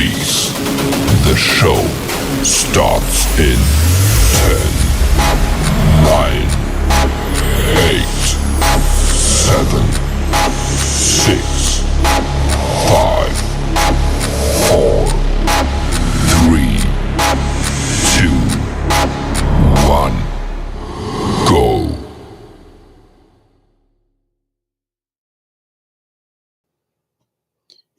Please, the show starts in 10, 9, 8, 7, 6, 5, 4, 3, 2, 1, go.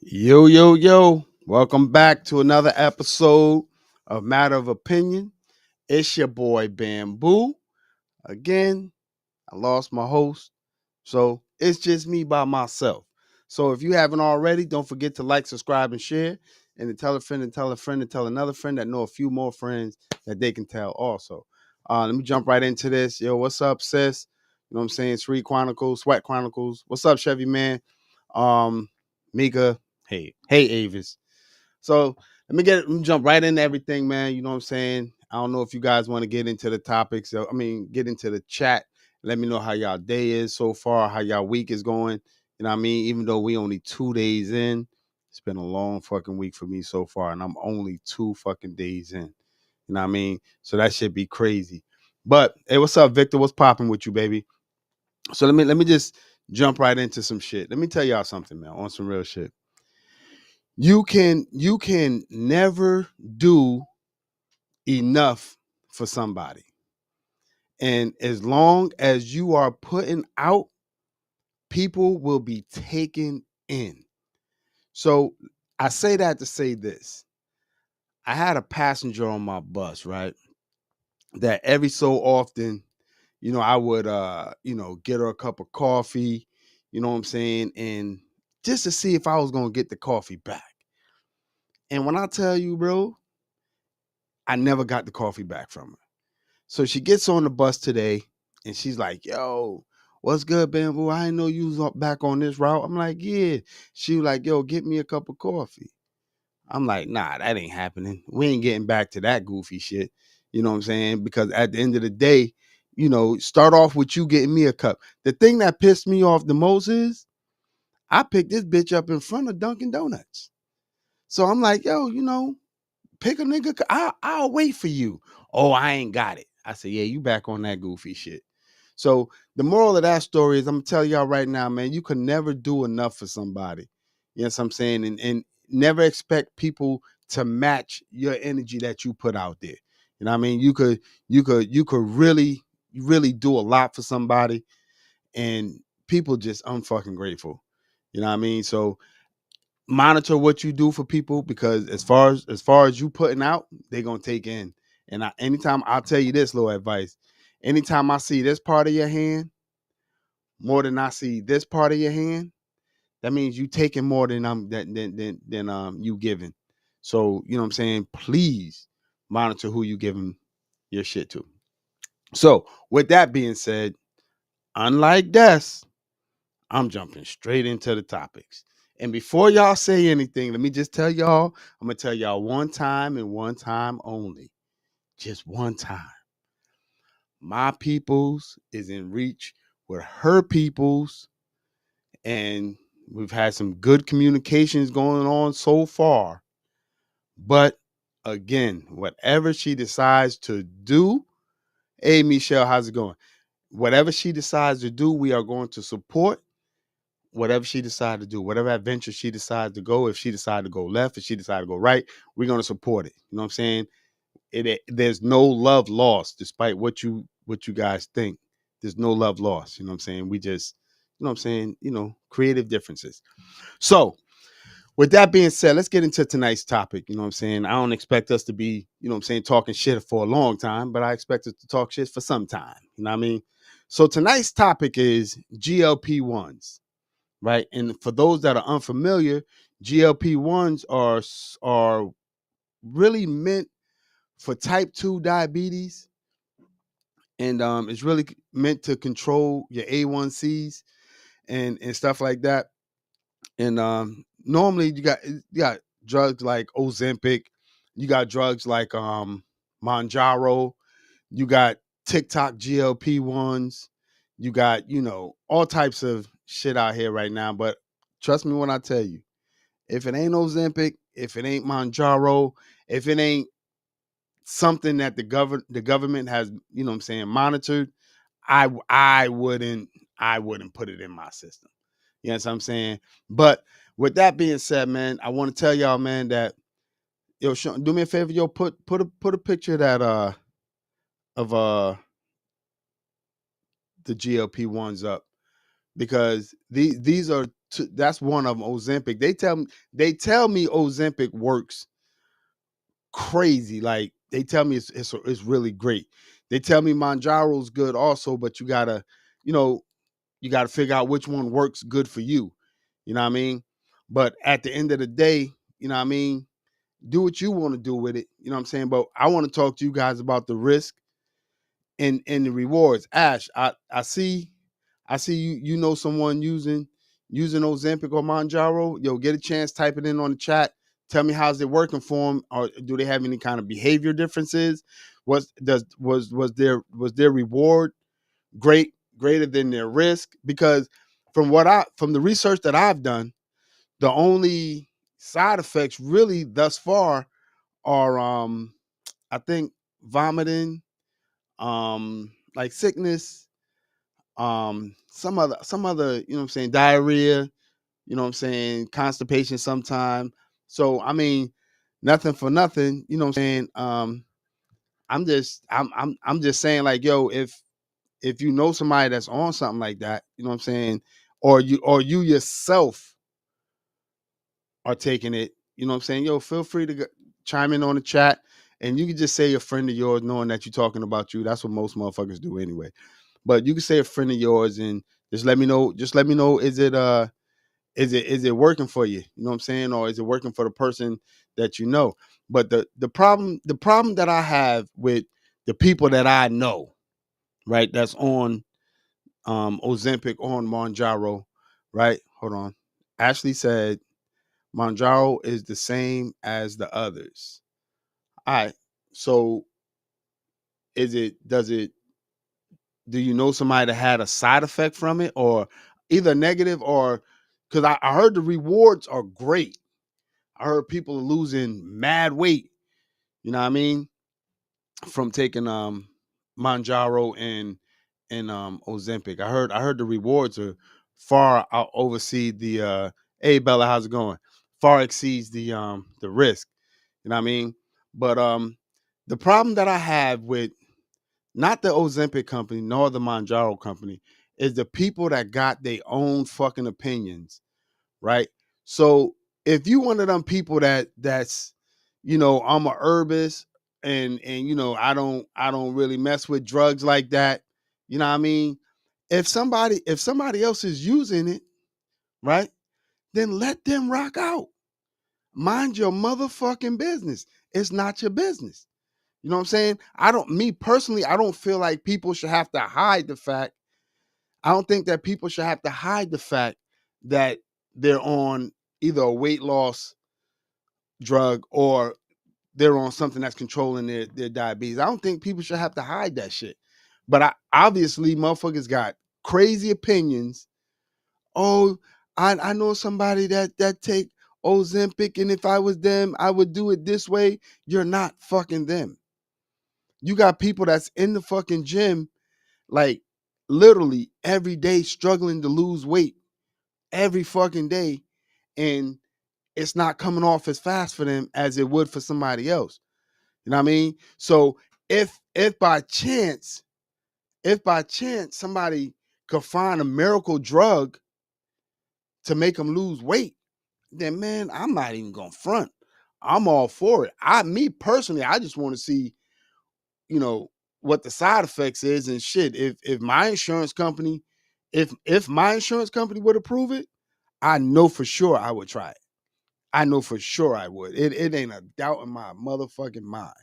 Yo, yo, yo. Welcome back to another episode of Matter of Opinion. It's your boy Bamboo. Again, I lost my host, so it's just me by myself. So if you haven't already, don't forget to like, subscribe, and share. And to tell a friend and tell a friend and tell another friend that know a few more friends that they can tell also. Let me jump right into this. Yo, what's up, sis? You know what I'm saying? Sweet Chronicles, Sweat Chronicles. What's up, Chevy Man? Mika. Hey, Avis. So let me jump right into everything, man. You know what I'm saying? I don't know if you guys want to get into the topics. Get into the chat. Let me know how y'all day is so far, how y'all week is going. You know what I mean? Even though we only 2 days in, it's been a long fucking week for me so far, and I'm only 2 fucking days in. You know what I mean? So that should be crazy. But hey, what's up, Victor? What's popping with you, baby? So let me just jump right into some shit. Let me tell y'all something, man, on some real shit. You can never do enough for somebody. And as long as you are putting out, people will be taken in. So I say that to say this. I had a passenger on my bus, right? That every so often, I would get her a cup of coffee, you know what I'm saying? And just to see if I was gonna get the coffee back. And when I tell you, bro, I never got the coffee back from her. So she gets on the bus today and she's like, yo, what's good, Bamboo? I didn't know you was back on this route. I'm like, yeah. She was like, yo, get me a cup of coffee. I'm like, nah, that ain't happening. We ain't getting back to that goofy shit. You know what I'm saying? Because at the end of the day, start off with you getting me a cup. The thing that pissed me off the most is I picked this bitch up in front of Dunkin' Donuts. So I'm like, yo, pick a nigga. I'll wait for you. Oh, I ain't got it. I said, yeah, you back on that goofy shit. So the moral of that story is I'm gonna tell y'all right now, man, you can never do enough for somebody. You know what I'm saying? And never expect people to match your energy that you put out there. You know what I mean? You could really do a lot for somebody and people just unfucking grateful. You know what I mean? So monitor what you do for people because as far as you putting out, they're gonna take in. And anytime I'll tell you this little advice, anytime I see this part of your hand more than I see this part of your hand, that means you taking more than you giving. So you know what I'm saying. Please monitor who you giving your shit to. So with that being said, unlike Des, I'm jumping straight into the topics. And before y'all say anything, let me just tell y'all, I'm going to tell y'all one time and one time only. Just one time. My peoples is in reach with her peoples. And we've had some good communications going on so far. But again, whatever she decides to do, hey, Michelle, how's it going? Whatever she decides to do, we are going to support whatever she decided to do, whatever adventure she decided to go. If she decided to go left, if she decided to go right, we're gonna support it. You know what I'm saying? There's no love lost, despite what you guys think. There's no love lost. You know what I'm saying? We just, you know what I'm saying? Creative differences. So with that being said, let's get into tonight's topic. You know what I'm saying? I don't expect us to be, what I'm saying, talking shit for a long time, but I expect us to talk shit for some time. You know what I mean? So tonight's topic is GLP-1s, right? And for those that are unfamiliar, GLP-1s are really meant for type 2 diabetes, and it's really meant to control your A1Cs and stuff like that. And normally you got drugs like Ozempic, you got drugs like Monjaro, you got TikTok GLP-1s, you got all types of shit out here right now. But trust me when I tell you, if it ain't Ozempic, if it ain't Mounjaro, if it ain't something that the government has, monitored, I wouldn't put it in my system. You know what I'm saying? But with that being said, man, I want to tell y'all, man, that Sean, do me a favor, put a picture of that of the GLP-1s up, because these are that's one of them, Ozempic. They tell me Ozempic works crazy. Like, they tell me it's really great. They tell me Mounjaro's good also, but you gotta figure out which one works good for you. You know what I mean? But at the end of the day, you know what I mean, do what you want to do with it. You know what I'm saying? But I want to talk to you guys about the risk and the rewards. Ash, I see you know someone using Ozempic or Mounjaro. Yo, get a chance, type it in on the chat. Tell me how's it working for them, or do they have any kind of behavior differences? Was their reward greater than their risk? Because from the research that I've done, the only side effects really thus far are I think vomiting, like sickness, some other, diarrhea, constipation sometime. So I mean, nothing for nothing, you know what I'm saying? I'm just saying, like, yo, if you know somebody that's on something like that, you know what I'm saying, or you yourself are taking it, you know what I'm saying, yo, feel free to chime in on the chat, and you can just say a friend of yours, knowing that you're talking about you. That's what most motherfuckers do anyway. But you can say a friend of yours and just let me know. Is it working for you? You know what I'm saying? Or is it working for the person that you know? But the problem that I have with the people that I know, right, that's on Ozempic, on Mounjaro, right? Hold on. Ashley said Mounjaro is the same as the others. All right. So do you know somebody that had a side effect from it, or either negative, or because I heard the rewards are great. I heard people are losing mad weight, you know what I mean, from taking Mounjaro and Ozempic. I heard the rewards are far out oversee the hey Bella, how's it going? Far exceeds the risk. You know what I mean? But the problem that I have with not the Ozempic company nor the Mounjaro company is the people that got their own fucking opinions, right? So if you one of them people that's I'm a herbist, and I don't really mess with drugs like that, you know what I mean? If somebody else is using it, right, then let them rock out. Mind your motherfucking business. It's not your business. You know what I'm saying? Me personally, I don't feel like people should have to hide the fact. I don't think that people should have to hide the fact that they're on either a weight loss drug or they're on something that's controlling their diabetes. I don't think people should have to hide that shit. But obviously, motherfuckers got crazy opinions. Oh, I know somebody that take Ozempic, and if I was them, I would do it this way. You're not fucking them. You got people that's in the fucking gym, like, literally every day, struggling to lose weight every fucking day, and it's not coming off as fast for them as it would for somebody else. You know what I mean? So if by chance somebody could find a miracle drug to make them lose weight, then, man, I'm not even gonna front. I'm all for it. Me personally, I just want to see, what the side effects is and shit. If my insurance company, if my insurance company would approve it, I know for sure I would try it. I know for sure I would. It ain't a doubt in my motherfucking mind.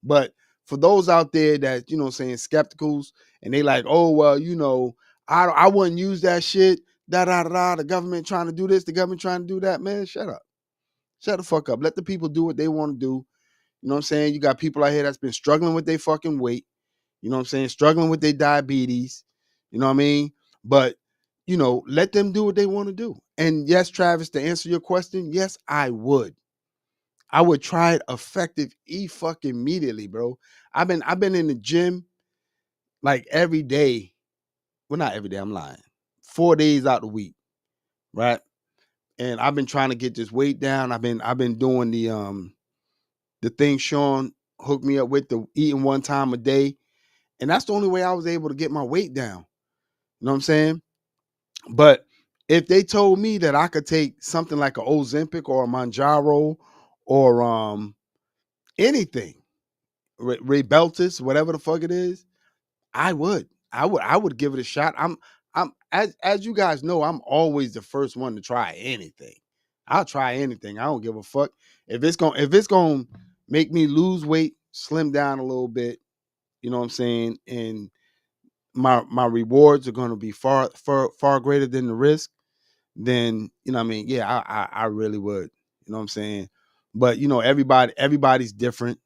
But for those out there that, saying skepticals, and they like, oh, well, I wouldn't use that shit. The government trying to do this, the government trying to do that. Man, shut up. Shut the fuck up. Let the people do what they want to do. You know what I'm saying? You got people out here that's been struggling with their fucking weight. You know what I'm saying? Struggling with their diabetes. You know what I mean? But, let them do what they want to do. And yes, Travis, to answer your question, yes, I would. I would try it effective fucking immediately, bro. I've been in the gym like every day. Well, not every day, I'm lying. 4 days out the week, right? And I've been trying to get this weight down. I've been doing the thing Sean hooked me up with, the eating one time a day. And that's the only way I was able to get my weight down. You know what I'm saying? But if they told me that I could take something like an Ozempic or a Manjaro or anything, Rybeltis, whatever the fuck it is, I would. I would give it a shot. I'm as you guys know, I'm always the first one to try anything. I'll try anything. I don't give a fuck. If it's gonna make me lose weight, slim down a little bit, you know what I'm saying? And my rewards are gonna be far greater than the risk, then you know what I mean, yeah, I really would. You know what I'm saying? But everybody's different,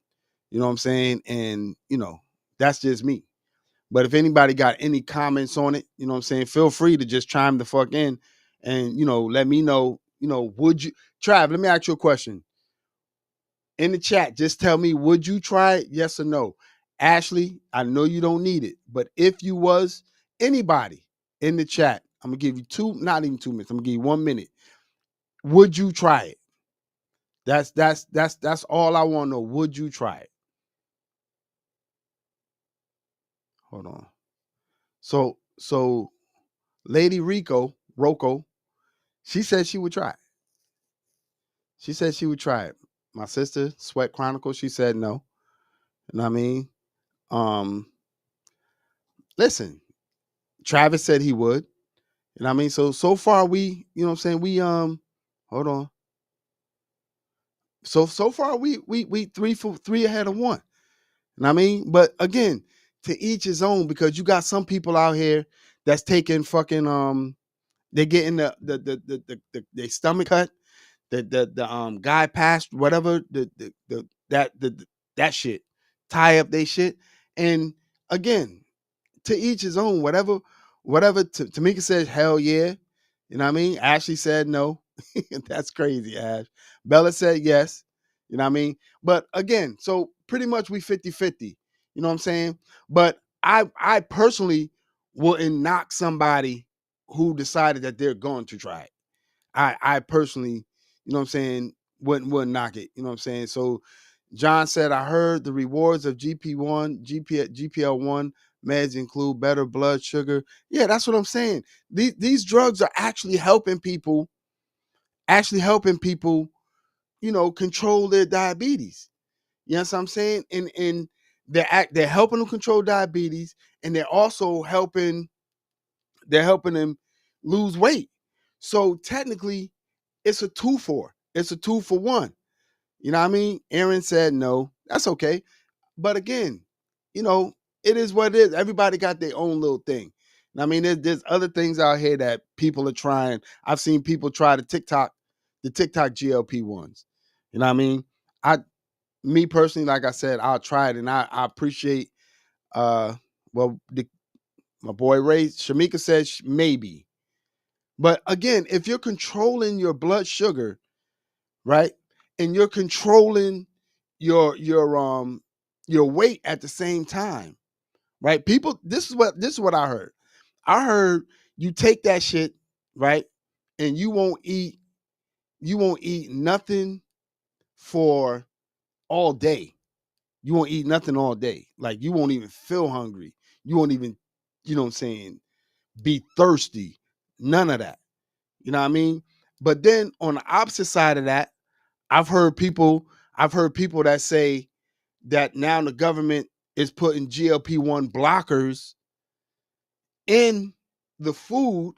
you know what I'm saying? And that's just me. But if anybody got any comments on it, you know what I'm saying, feel free to just chime the fuck in and let me know, would you Trav, let me ask you a question. In the chat, just tell me, would you try it? Yes or no? Ashley, I know you don't need it, but if you was anybody in the chat, I'm gonna give you not even 2 minutes. I'm gonna give you 1 minute. Would you try it? That's all I want to know. Would you try it? Hold on. So Lady Rocco, she said she would try it. She said she would try it. My sister, Sweat Chronicle, she said no. You know what I mean? Um, Listen, Travis said he would. You know what I mean? So far we, you know what I'm saying, we hold on. So far we three ahead of one. You know what I mean? But again, to each his own, because you got some people out here that's taking fucking they're getting their stomach cut, the guy passed whatever that shit, tie up they shit. And again, to each his own. Whatever Tamika says, hell yeah. You know what I mean? Ashley said no. That's crazy, Ash. Bella said yes. You know what I mean? But again, so pretty much we 50-50. You know what I'm saying? But I personally wouldn't knock somebody who decided that they're going to try it. I personally, you know what I'm saying, wouldn't knock it. You know what I'm saying? So John said, I heard the rewards of GPL1 meds include better blood sugar. Yeah, that's what I'm saying. These drugs are actually helping people, control their diabetes. You know what I'm saying? And they're helping them control diabetes, and they're also helping them lose weight. So technically, it's a two for. It's a 2-for-1. You know what I mean? Aaron said no. That's okay. But again, it is what it is. Everybody got their own little thing. I mean, there's other things out here that people are trying. I've seen people try the TikTok GLP ones. You know what I mean? Me personally, like I said, I'll try it, and I appreciate. Well, my boy Ray Shamika says maybe, but again, if you're controlling your blood sugar, right, and you're controlling your weight at the same time, right? People, this is what I heard. I heard you take that shit, right, and you won't eat nothing for all day. You won't eat nothing all day. Like you won't even feel hungry. You won't even, you know what I'm saying, be thirsty. None of that. You know what I mean? But then on the opposite side of that, I've heard people that say that now the government is putting GLP-1 blockers in the food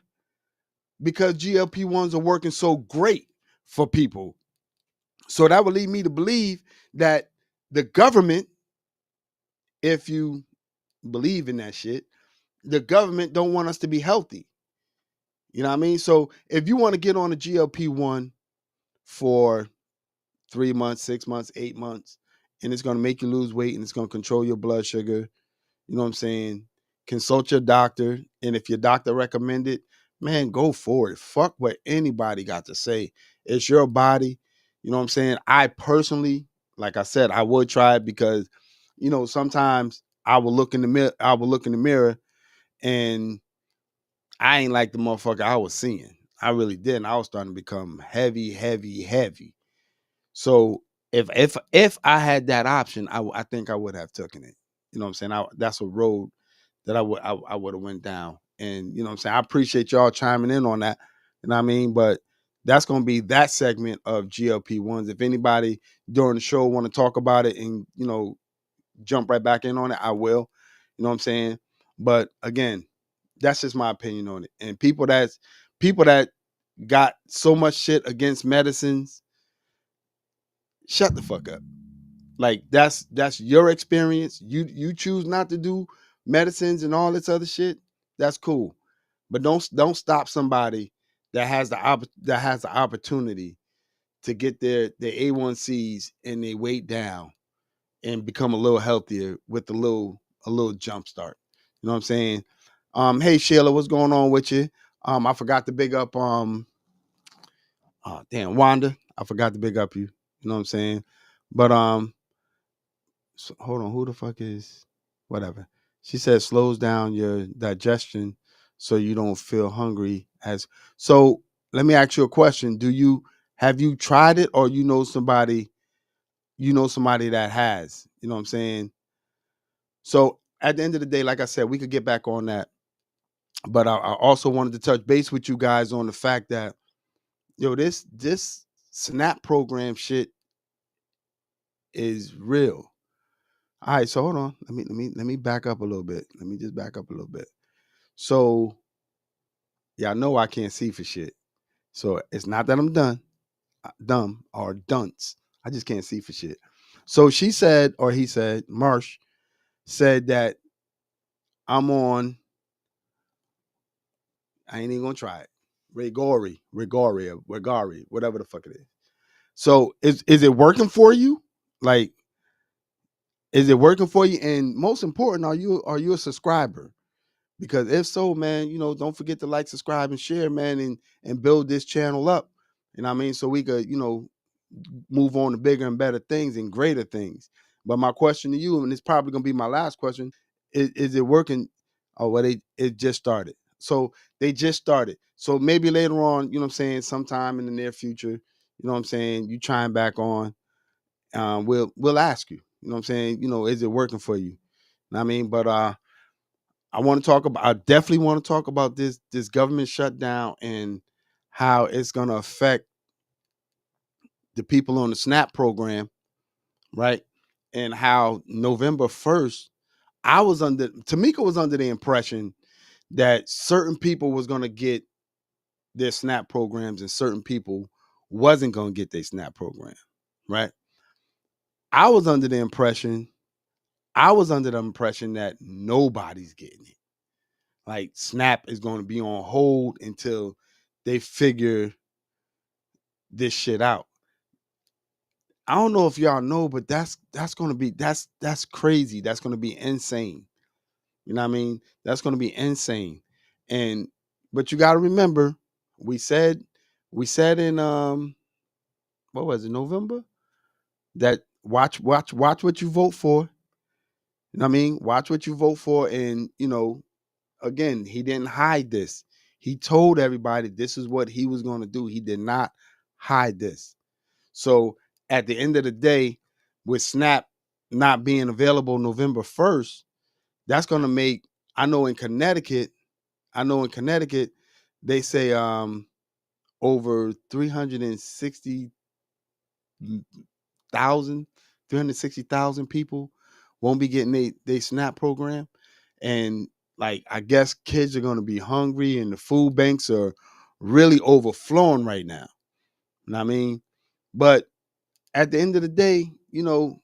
because GLP-1s are working so great for people. So that would lead me to believe that the government, if you believe in that shit, the government don't want us to be healthy. You know what I mean? So if you want to get on a GLP-1 for 3 months, 6 months, 8 months, and it's going to make you lose weight and it's going to control your blood sugar, you know what I'm saying? Consult your doctor. And if your doctor recommended, man, go for it. Fuck what anybody got to say. It's your body. You know what I'm saying? I personally, like I said, I would try it because, sometimes I will look in the mirror. I will look in the mirror, and I ain't like the motherfucker I was seeing. I really didn't. I was starting to become heavy, heavy, heavy. So if I had that option, I think I would have taken it. You know what I'm saying? That's a road that I would have went down. And you know what I'm saying? I appreciate y'all chiming in on that. You know what I mean? But that's gonna be that segment of GLP-1s. If anybody during the show want to talk about it and jump right back in on it, I will. You know what I'm saying? But again, that's just my opinion on it. And people that got so much shit against medicines, shut the fuck up. Like that's your experience. You choose not to do medicines and all this other shit. That's cool, but don't stop somebody that has the opportunity to get their A1Cs and they weight down and become a little healthier with a little jump start. You know what I'm saying? Hey Sheila, what's going on with you? I forgot to big up damn Wanda. I forgot to big up you. You know what I'm saying? But so, hold on, who the fuck is whatever? She said slows down your digestion so you don't feel hungry as so let me ask you a question. Have you tried it or you know somebody that has? You know what I'm saying? So at the end of the day, like I said, we could get back on that. But I also wanted to touch base with you guys on the fact that this SNAP program shit is real. All right, so hold on. Let me back up a little bit. Let me just back up a little bit. So yeah, I know I can't see for shit. So it's not that I'm dumb or dunce. I just can't see for shit. So she said, or he said, Marsh said that I'm on. I ain't even gonna try it. Regari, whatever the fuck it is. So is it working for you? Like, is it working for you? And most important, are you a subscriber? Because if so, man, don't forget to like, subscribe, and share, man, and build this channel up. You know what I mean? So we could, move on to bigger and better things and greater things. But my question to you, and it's probably gonna be my last question, is it working? Oh, well, it just started. So they just started. So maybe later on, you know what I'm saying, sometime in the near future, you know what I'm saying, you trying back on, we'll ask you, you know what I'm saying, is it working for you? You know what I mean? But I definitely want to talk about this government shutdown and how it's gonna affect the people on the SNAP program, right? And how November 1st, Tamika was under the impression that certain people was gonna get their SNAP programs and certain people wasn't gonna get their SNAP program, right? I was under the impression, that nobody's getting it. Like SNAP is gonna be on hold until they figure this shit out. I don't know if y'all know, but that's gonna be that's crazy. That's gonna be insane. You know what I mean? That's gonna be insane. And but you gotta remember, we said in what was it, November? That watch what you vote for. You know what I mean? Watch what you vote for. And again, he didn't hide this. He told everybody this is what he was gonna do. He did not hide this. So at the end of the day, with SNAP not being available November 1st, that's going to make, I know in Connecticut, they say over 360,000 people won't be getting they SNAP program. And like, I guess kids are going to be hungry and the food banks are really overflowing right now. You know what I mean? But at the end of the day, you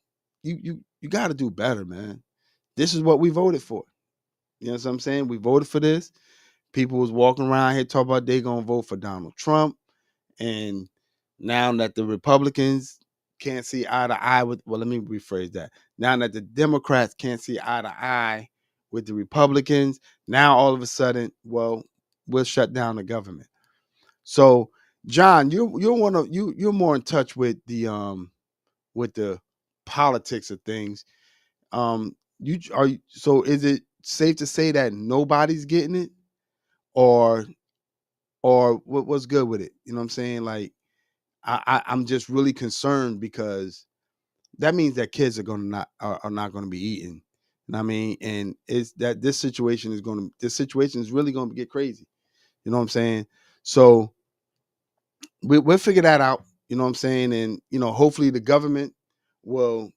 got to do better, man. This is what we voted for. You know what I'm saying? We voted for this. People was walking around here talking about they gonna vote for Donald Trump, and now that the Republicans can't see eye to eye with, well, let me rephrase that. Now that the Democrats can't see eye to eye with the Republicans, now all of a sudden, well, we'll shut down the government. So, John, you're more in touch with the politics of things. You are so is it safe to say that nobody's getting it, or what's good with it? You know what I'm saying? Like I'm just really concerned because that means that kids are not gonna be eating. You know what I mean? And it's that this situation is really gonna get crazy. You know what I'm saying? So we'll figure that out. You know what I'm saying? And hopefully the government will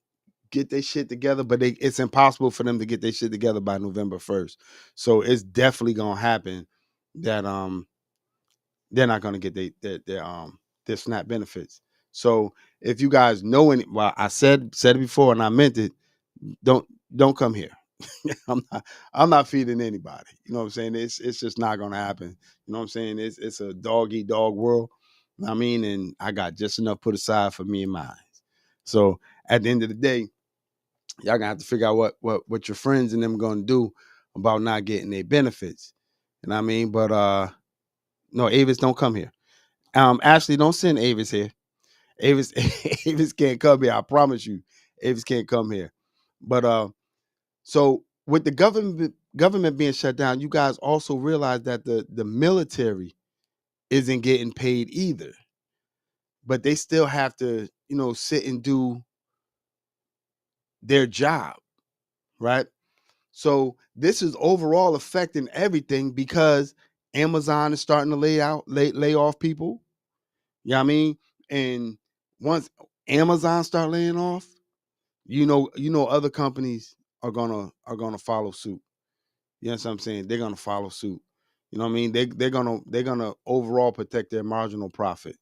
get their shit together, but it's impossible for them to get their shit together by November 1st. So it's definitely gonna happen that they're not gonna get their SNAP benefits. So if you guys know any, well, I said it before and I meant it. Don't don't come here. I'm not feeding anybody. You know what I'm saying? It's just not gonna happen. You know what I'm saying? It's a dog eat dog world. I mean, and I got just enough put aside for me and mine. So at the end of the day, y'all gonna have to figure out what your friends and them gonna do about not getting their benefits. You know what I mean? But no, Avis, don't come here. Ashley, don't send Avis here. Avis Avis can't come here. I promise you, Avis can't come here. But so with the government being shut down, you guys also realize that the military isn't getting paid either. But they still have to, sit and do their job, right? So this is overall affecting everything because Amazon is starting to lay off people. You know what I mean? And once Amazon start laying off, other companies are gonna follow suit. You know what I'm saying? They're gonna follow suit. You know what I mean? They're gonna overall protect their marginal profit.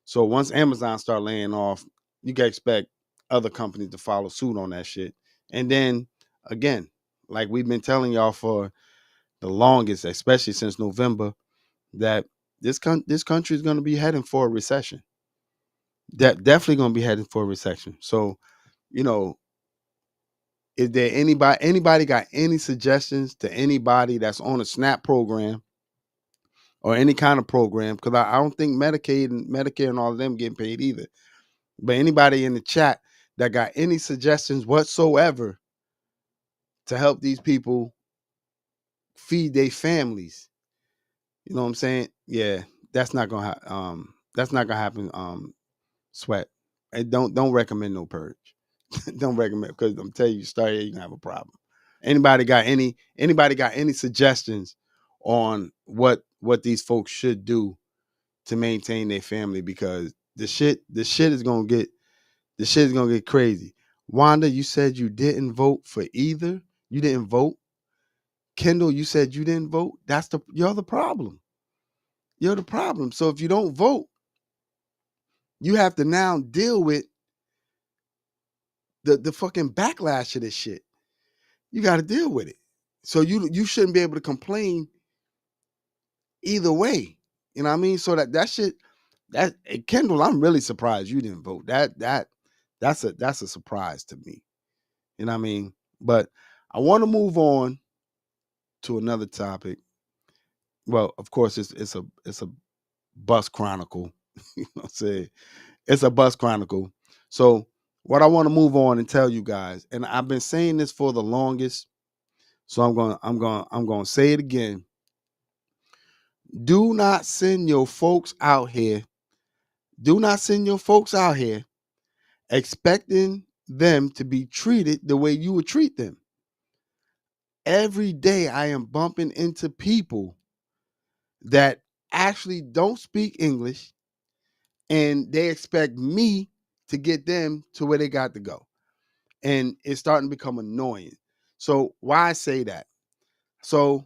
So once Amazon start laying off, you can expect other companies to follow suit on that shit. And then again, like we've been telling y'all for the longest, especially since November, that this country is going to be heading for a recession. Definitely going to be heading for a recession. So, you know, is there anybody got any suggestions to anybody that's on a SNAP program or any kind of program? Because I don't think Medicaid and Medicare and all of them getting paid either. But anybody in the chat that got any suggestions whatsoever to help these people feed their families, you know what I'm saying? Yeah, that's not gonna happen. Sweat. And don't recommend no purge. Don't recommend because I'm telling you, start here, you're gonna have a problem. Anybody got any suggestions on what these folks should do to maintain their family? Because the shit is gonna get crazy. Wanda, you said you didn't vote for either. You didn't vote. Kendall, you said you didn't vote. You're the problem. You're the problem. So if you don't vote, you have to now deal with the fucking backlash of this shit. You got to deal with it. So you shouldn't be able to complain either way. You know what I mean? So that shit Kendall, I'm really surprised you didn't vote. That's a surprise to me. You know what I mean? But I want to move on to another topic. Well, of course, it's a bus chronicle. You know what I'm saying? It's a bus chronicle. So what I want to move on and tell you guys, and I've been saying this for the longest, so I'm going to say it again. Do not send your folks out here. Do not send your folks out here expecting them to be treated the way you would treat them. Every day I am bumping into people that actually don't speak English and they expect me to get them to where they got to go. And it's starting to become annoying. So why I say that? So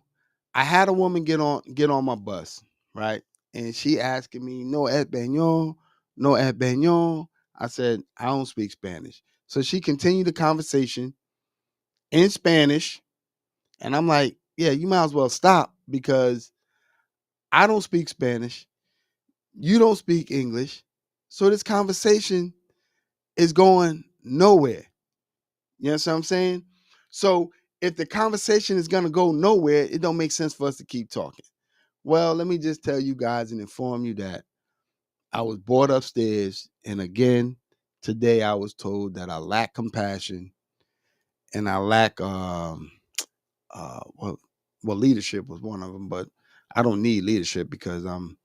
I had a woman get on my bus, right? And she asking me, no español, no español. I said, I don't speak Spanish. So she continued the conversation in Spanish. And I'm like, yeah, you might as well stop because I don't speak Spanish. You don't speak English. So this conversation is going nowhere. You know what I'm saying? So if the conversation is going to go nowhere, it don't make sense for us to keep talking. Well, let me just tell you guys and inform you that I was brought upstairs, and again today I was told that I lack compassion and I lack uh well, leadership was one of them, but I don't need leadership because I'm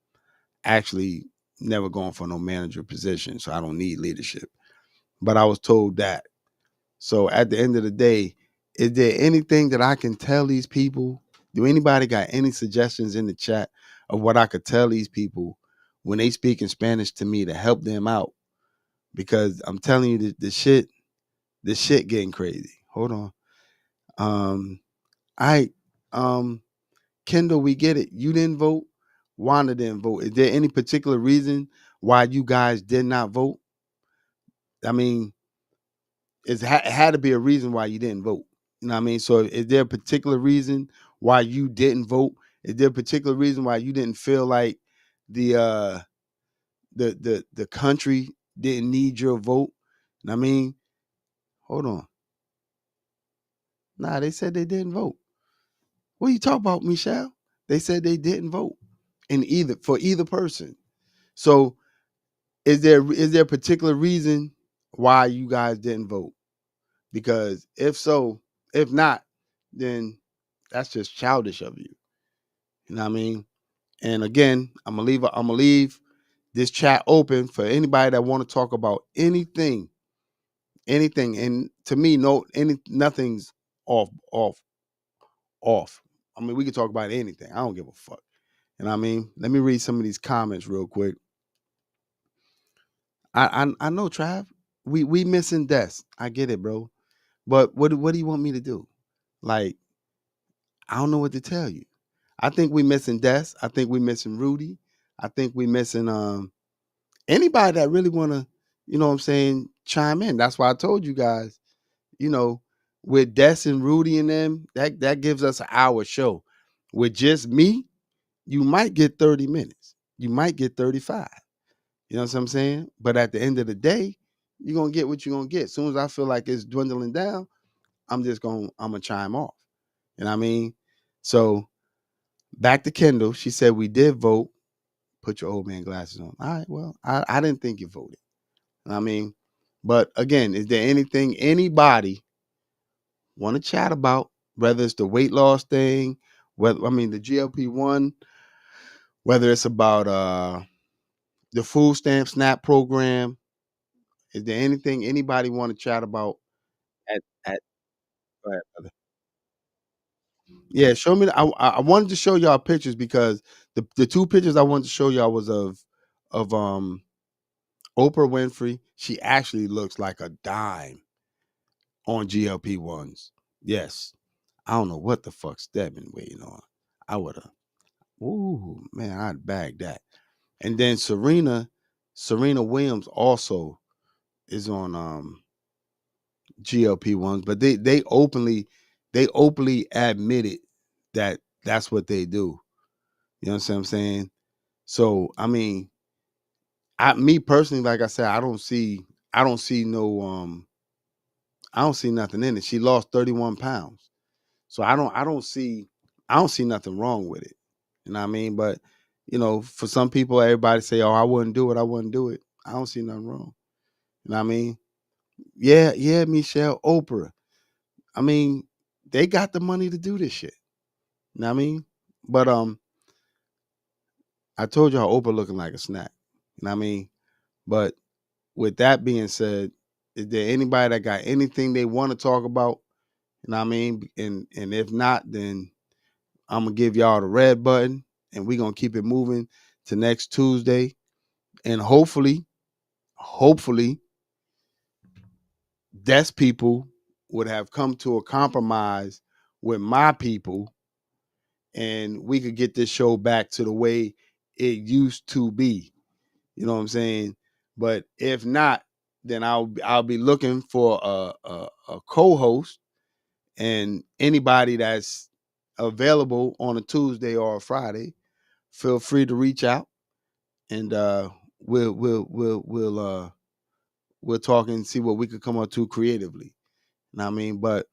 actually never going for no manager position, so I don't need leadership. But I was told that. So at the end of the day, is there anything that I can tell these people? Do anybody got any suggestions in the chat of what I could tell these people when they speak in Spanish to me to help them out? Because I'm telling you, the shit getting crazy. Hold on. I Kendall, we get it. You didn't vote. Wanda didn't vote. Is there any particular reason why you guys did not vote? I mean, it had to be a reason why you didn't vote. You know what I mean? So is there a particular reason why you didn't vote? Is there a particular reason why you didn't feel like the the country didn't need your vote? You know what I mean? Hold on. Nah, they said they didn't vote. What are you talking about, Michelle? They said they didn't vote in either for either person. So is there a particular reason why you guys didn't vote? Because if so, if not, then that's just childish of you. You know what I mean? And again, I'm gonna leave this chat open for anybody that want to talk about anything, anything. And to me, nothing's off. I mean, we can talk about anything. I don't give a fuck. You know what I mean? Let me read some of these comments real quick. I know, Trav. We missing deaths. I get it, bro. But what do you want me to do? Like, I don't know what to tell you. I think we missing Des. I think we missing Rudy. I think we missing anybody that really wanna, you know what I'm saying, chime in. That's why I told you guys, you know, with Des and Rudy and them, that gives us an hour show. With just me, you might get 30 minutes. You might get 35. You know what I'm saying? But at the end of the day, you're gonna get what you're gonna get. As soon as I feel like it's dwindling down, I'm gonna chime off. You know what I mean? So back to Kendall. She said we did vote. Put your old man glasses on. All right. Well, I didn't think you voted. You know what I mean, but again, is there anything anybody want to chat about? Whether it's the weight loss thing, whether the GLP-1, whether it's about the food stamp SNAP program. Is there anything anybody want to chat about at go ahead, brother. Yeah, show me. I wanted to show y'all pictures because the two pictures I wanted to show y'all was of Oprah Winfrey. She actually looks like a dime on GLP-1s. Yes. I don't know what the fuck Steb been waiting on. I would have. Ooh, man, I'd bag that. And then Serena Williams also is on GLP-1s, but they openly admitted that that's what they do. You know what I'm saying? So I mean, me personally, like I said, I don't see no I don't see nothing in it. She lost 31 pounds. So I don't see nothing wrong with it. You know what I mean? But for some people, everybody say, "Oh, I wouldn't do it. I wouldn't do it." I don't see nothing wrong. You know what I mean? Yeah, yeah, Michelle, Oprah. I mean, they got the money to do this shit. You know what I mean? But I told y'all Oprah looking like a snack. You know what I mean? But with that being said, is there anybody that got anything they want to talk about? You know what I mean? And if not, then I'm gonna give y'all the red button, and we're gonna keep it moving to next Tuesday. And hopefully, Des people would have come to a compromise with my people, and we could get this show back to the way it used to be. You know what I'm saying? But if not, then I'll be looking for a co-host, and anybody that's available on a Tuesday or a Friday, feel free to reach out, and we'll talk and see what we could come up to creatively. You know what I mean? But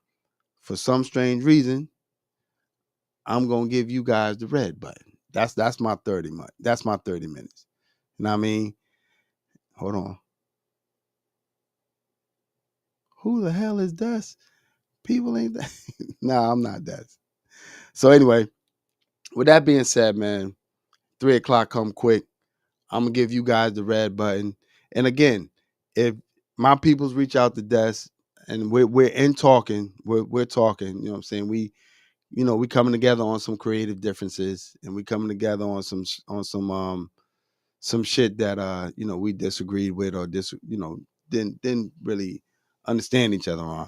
for some strange reason, I'm gonna give you guys the red button. That's my 30 minutes. That's my 30 minutes. You know what I mean? Hold on. Who the hell is Dust? People ain't that. Nah, I'm not Dust. So anyway, with that being said, man, 3 o'clock come quick. I'm gonna give you guys the red button. And again, if my peoples reach out to Des and we're in talking, we're talking, you know what I'm saying? We coming together on some creative differences, and we coming together on some shit that we disagreed with, or didn't really understand each other on.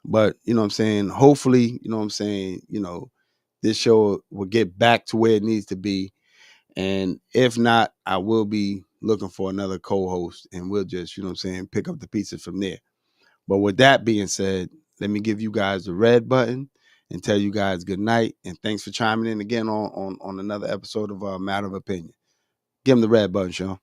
But you know what I'm saying, hopefully, you know what I'm saying, this show will get back to where it needs to be. And if not, I will be looking for another co-host, and we'll just, you know what I'm saying, pick up the pieces from there. But with that being said, let me give you guys the red button and tell you guys good night. And thanks for chiming in again on another episode of Matter of Opinion. Give them the red button, Sean.